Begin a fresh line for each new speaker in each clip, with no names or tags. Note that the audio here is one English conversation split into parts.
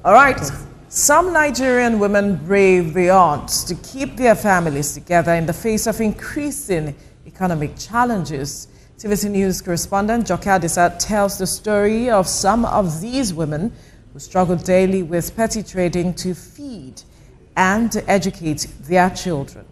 All right. Some Nigerian women brave the odds to keep their families together in the face of increasing economic challenges. TVC News correspondent Joke Adisa tells the story of some of these women who struggle daily with petty trading to feed and to educate their children.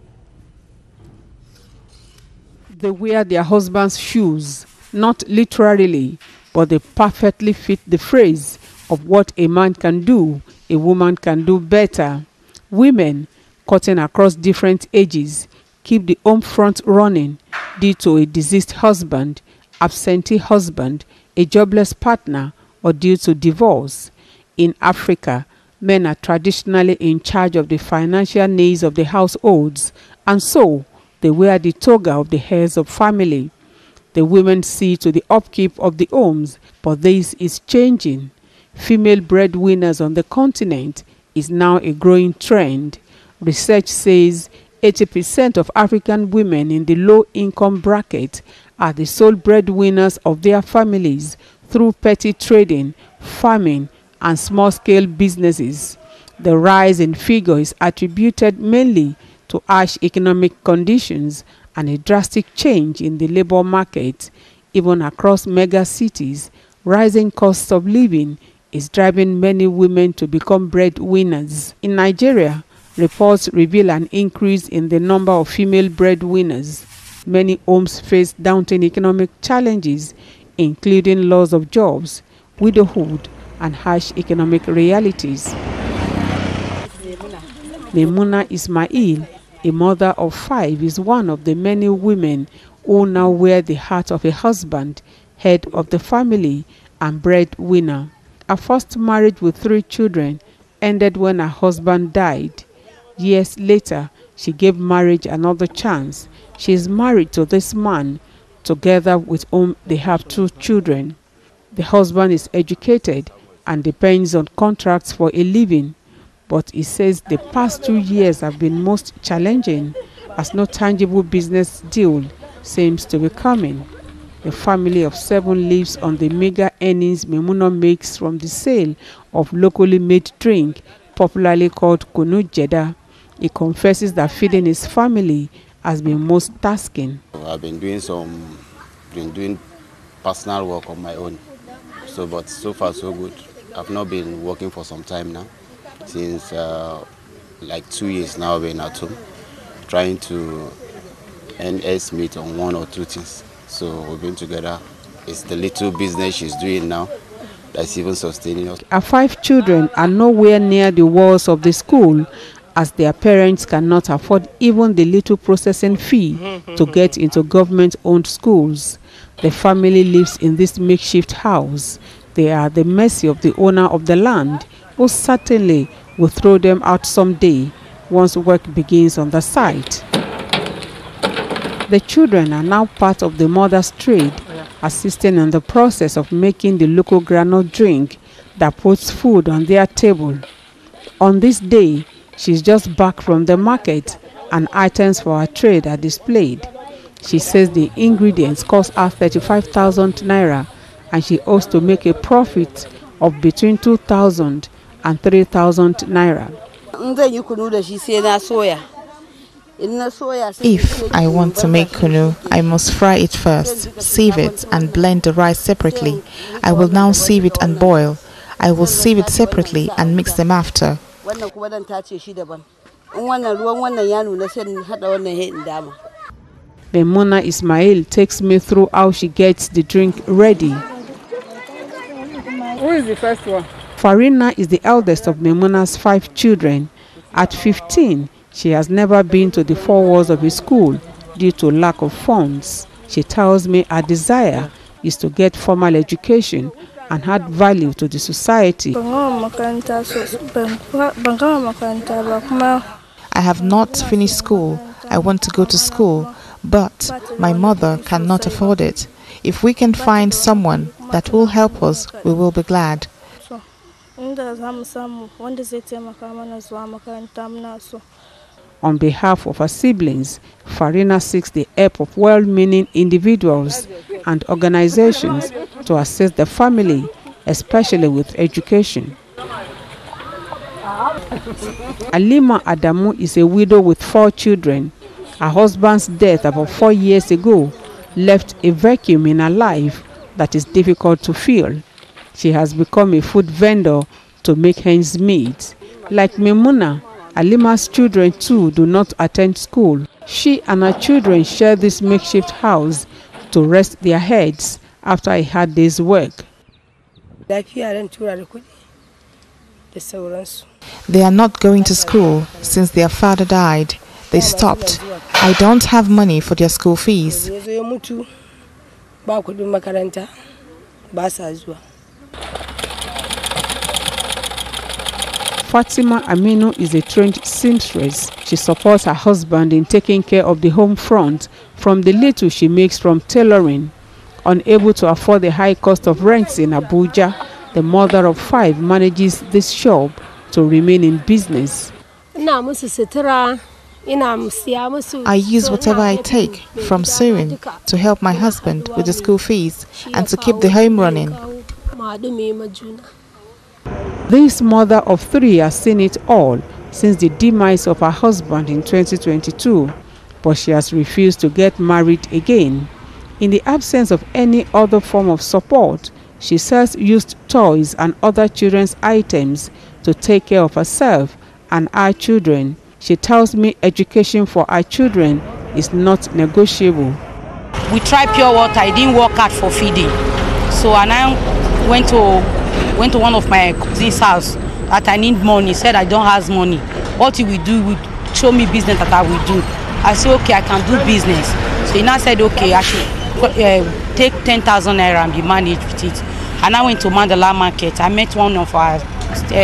They wear their husband's shoes, not literally, but they perfectly fit the phrase of what a man can do, a woman can do better. Women, cutting across different ages, keep the home front running due to a deceased husband, absentee husband, a jobless partner, or due to divorce. In Africa, men are traditionally in charge of the financial needs of the households, and so they wear the toga of the heads of family. The women see to the upkeep of the homes, but this is changing. Female breadwinners on the continent is now a growing trend. Research says 80% of African women in the low-income bracket are the sole breadwinners of their families through petty trading, farming, and small-scale businesses. The rise in figure is attributed mainly to harsh economic conditions and a drastic change in the labor market. Even across mega cities, rising costs of living is driving many women to become breadwinners. In Nigeria, reports reveal an increase in the number of female breadwinners. Many homes face daunting economic challenges, including loss of jobs, widowhood, and harsh economic realities. Memuna Ismail, a mother of 5, is one of the many women who now wear the hat of a husband, head of the family, and breadwinner. Her first marriage with 3 children ended when her husband died. Years later, she gave marriage another chance. She is married to this man, together with whom they have 2 children. The husband is educated and depends on contracts for a living, but he says the past 2 years have been most challenging as no tangible business deal seems to be coming. The family of 7 lives on the meager earnings Memuna makes from the sale of locally made drink, popularly called Kunu Jeda. He confesses that feeding his family has been most tasking.
I've been doing personal work on my own. But so far so good. I've not been working for some time now. Since like 2 years now, I've been at home, trying to earn meet on 1 or 2 things. So we've been together. It's the little business she's doing now that's even sustaining us.
Her 5 children are nowhere near the walls of the school, as their parents cannot afford even the little processing fee to get into government-owned schools. The family lives in this makeshift house. They are at the mercy of the owner of the land, who certainly will throw them out someday once work begins on the site. The children are now part of the mother's trade, assisting in the process of making the local granule drink that puts food on their table. On this day, she's just back from the market and items for her trade are displayed. She says the ingredients cost her 35,000 naira and she hopes to make a profit of between 2,000 and 3,000 naira.
If I want to make kunu, I must fry it first, sieve it and blend the rice separately. I will now sieve it and boil. I will sieve it separately and mix them after.
Memuna Ismail takes me through how she gets the drink ready. Who is the first one? Farina is the eldest of Memuna's 5 children. At 15, she has never been to the 4 walls of a school due to lack of funds. She tells me her desire is to get formal education and add value to the society.
I have not finished school. I want to go to school, but my mother cannot afford it. If we can find someone that will help us, we will be glad.
On behalf of her siblings, Farina seeks the help of well-meaning individuals and organizations to assist the family, especially with education. Alima Adamu is a widow with 4 children. Her husband's death about 4 years ago left a vacuum in her life that is difficult to fill. She has become a food vendor to make ends meet. Like Memuna, Alima's children too do not attend school. She and her children share this makeshift house to rest their heads after a hard day's work.
They are not going to school since their father died. They stopped. I don't have money for their school fees.
Fatima Aminu is a trained seamstress. She supports her husband in taking care of the home front from the little she makes from tailoring. Unable to afford the high cost of rents in Abuja, the mother of 5 manages this shop to remain in business.
I use whatever I take from sewing to help my husband with the school fees and to keep the home running.
This mother of 3 has seen it all since the demise of her husband in 2022, but she has refused to get married again. In the absence of any other form of support, she sells used toys and other children's items to take care of herself and our children. She tells me education for our children is not negotiable.
We tried pure water. I didn't work hard for feeding. So I went to one of my cousin's house that I need money. He said I don't have money. What he will do, he will show me business that I will do. I said, okay, I can do business. So he now said, okay, I should take 10,000 naira and be managed with it. And I went to Mandela Market. I met one of our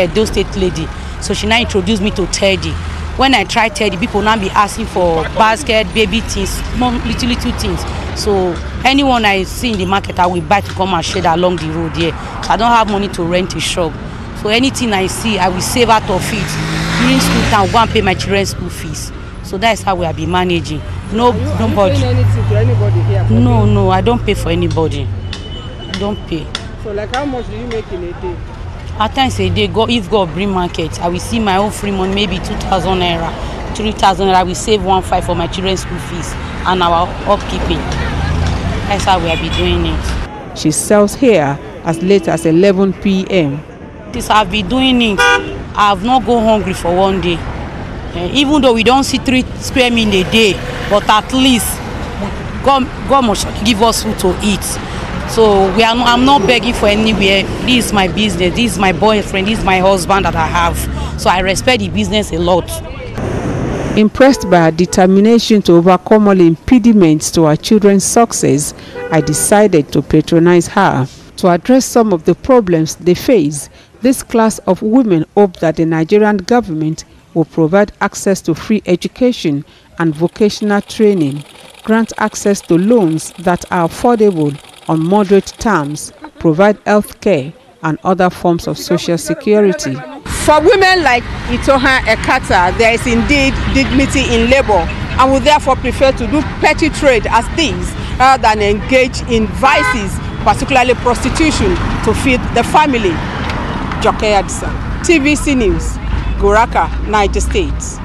those state lady. So she now introduced me to Teddy. When I tried Teddy, people now be asking for basket, baby things, little things. So anyone I see in the market, I will buy to come and share along the road here. So I don't have money to rent a shop. So anything I see, I will save out of it. During school time, I'll go and pay my children's school fees. So that's how we have been managing. Nobody.
Anything to anybody here?
No, I don't pay for anybody. I don't pay.
So like how much do you make in a day?
At times a day, if God bring market, I will see my own free money, maybe 2,000 naira, 3,000 naira. I will save 1,500 for my children's school fees and our upkeeping. That's how we have been doing it.
She sells here as late as 11 p.m.
Since I've been doing it, I have not gone hungry for one day. Even though we don't see 3 square meals a day, but at least God must give us food to eat. So I'm not begging for anywhere. This is my business. This is my boyfriend. This is my husband that I have. So I respect the business a lot.
Impressed by her determination to overcome all impediments to her children's success, I decided to patronize her. To address some of the problems they face, this class of women hope that the Nigerian government will provide access to free education and vocational training, grant access to loans that are affordable on moderate terms, provide health care and other forms of social security.
For women like Itoha Ekata, there is indeed dignity in labor, and would therefore prefer to do petty trade as these rather than engage in vices, particularly prostitution, to feed the family. Joke Adisa, TVC News, Goraka, Niger State.